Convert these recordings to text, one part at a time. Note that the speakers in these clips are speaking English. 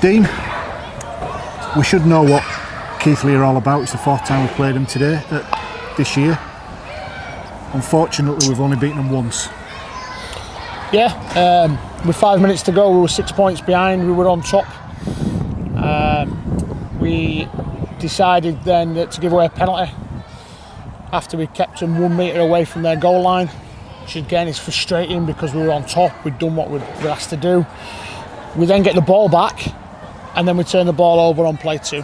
Dean, we should know what Keighley are all about. It's the 4th time we've played them this year. Unfortunately, we've only beaten them once. Yeah, with 5 minutes to go, we were 6 points behind. We were on top. We decided then to give away a penalty after we kept them 1 metre away from their goal line, which again is frustrating because we were on top. We'd done what we were asked to do. We then get the ball back, and then we turn the ball over on play 2,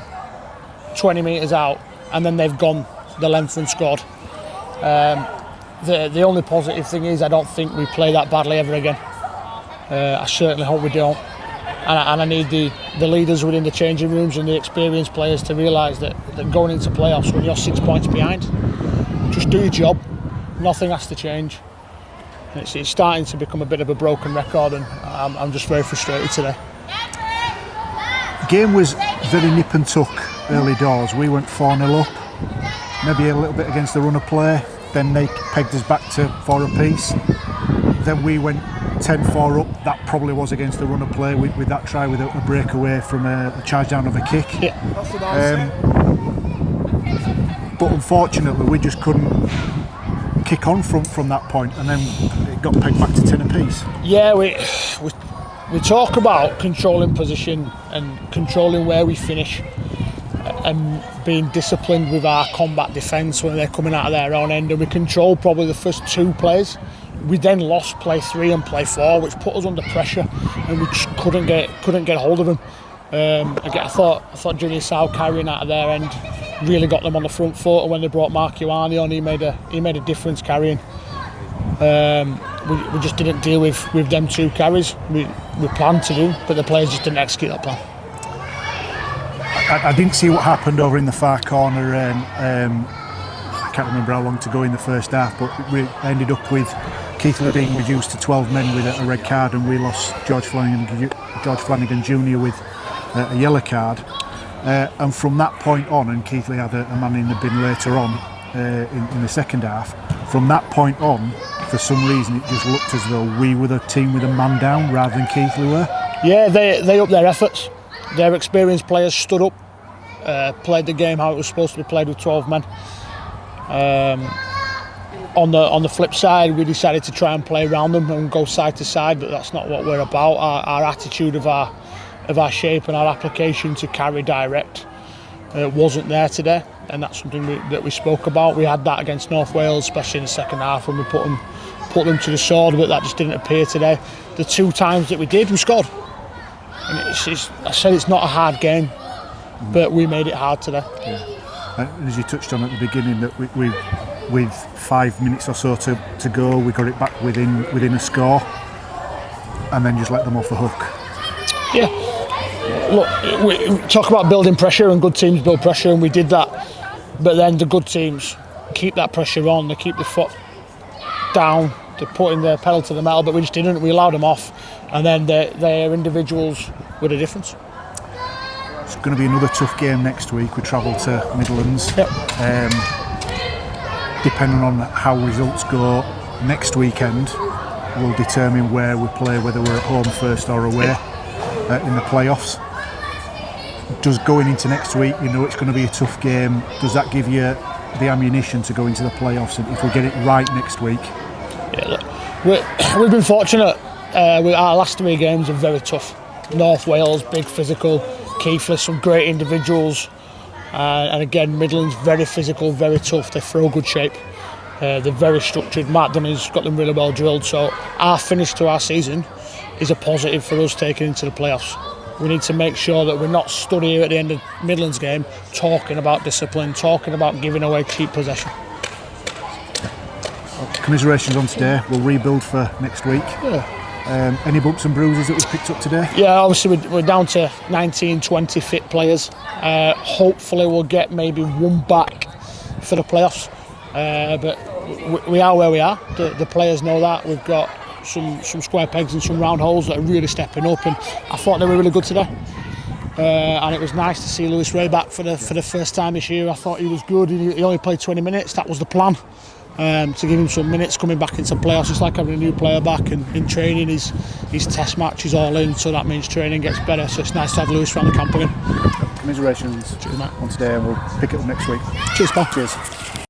20 metres out, and then they've gone the length and scored. The only positive thing is I don't think we play that badly ever again. I certainly hope we don't. And I need the leaders within the changing rooms and the experienced players to realise that going into playoffs when you're 6 points behind, just do your job. Nothing has to change. It's starting to become a bit of a broken record, and I'm just very frustrated today. The game was very nip and tuck early doors. We went 4-0 up, maybe a little bit against the run of play. Then they pegged us back to 4 apiece. Then we went 10-4 up. That probably was against the run of play with that try with a breakaway from a charge down of a kick. Yeah. But unfortunately, we just couldn't kick on from that point, and then it got pegged back to 10 apiece. Yeah, we talk about controlling position and controlling where we finish, and being disciplined with our combat defence when they're coming out of their own end, and we controlled probably the first 2 plays. We then lost play 3 and play 4, which put us under pressure, and we just couldn't get hold of them. Again, I thought Junior Sal carrying out of their end really got them on the front foot, and when they brought Mark Ioane on, he made a difference carrying. We just didn't deal with them 2 carries. We planned to do, but the players just didn't execute that plan. I didn't see what happened over in the far corner. I can't remember how long to go in the first half, but we ended up with Keighley being reduced to 12 men with a red card, and we lost George Flanagan Jr. with a yellow card. And from that point on, and Keighley had a man in the bin later on in the second half, from that point on, for some reason it just looked as though we were the team with a man down rather than Keighley were. Yeah, they upped their efforts. Their experienced players stood up, played the game how it was supposed to be played with 12 men. On the flip side, we decided to try and play around them and go side to side, but that's not what we're about. Our attitude of our shape and our application to carry direct wasn't there today, and that's something that we spoke about. We had that against North Wales, especially in the second half when we put them to the sword, but that just didn't appear today. The 2 times that we did, we scored. And I said it's not a hard game, but we made it hard today. Yeah. And as you touched on at the beginning, that we with 5 minutes or so to go, we got it back within a score, and then just let them off the hook. Yeah. Look, we talk about building pressure, and good teams build pressure, and we did that. But then the good teams keep that pressure on, they keep the foot down, they're putting their pedal to the metal, but we just didn't. We allowed them off, and then their individuals were the difference. It's going to be another tough game next week. We travel to Midlands. Yep. Depending on how results go next weekend, will determine where we play, whether we're at home first or away in the playoffs. Does going into next week, you know it's going to be a tough game, does that give you the ammunition to go into the playoffs, and if we get it right next week? Yeah, look, we've been fortunate. Our last 3 games are very tough. North Wales, big physical. Keighley, some great individuals. And again, Midlands, very physical, very tough. They throw good shape. They're very structured. Matt Dunning's got them really well drilled. So our finish to our season is a positive for us taking into the playoffs. We need to make sure that we're not stood here at the end of Midlands game talking about discipline, talking about giving away cheap possession. Commiserations on today. We'll rebuild for next week. Yeah. Any bumps and bruises that we've picked up today? Yeah, obviously we're down to 19, 20 fit players. Hopefully we'll get maybe 1 back for the playoffs. But we are where we are. The players know that. We've got some square pegs and some round holes that are really stepping up, and I thought they were really good today. And it was nice to see Lewis Ray back for the first time this year. I thought he was good. He only played 20 minutes. That was the plan. to give him some minutes coming back into playoffs. It's like having a new player back, and in training his test match is all in, so that means training gets better. So it's nice to have Lewis around the camp again. Commiserations. Cheers, mate. On today, and we'll pick it up next week. Cheers, pal. Cheers.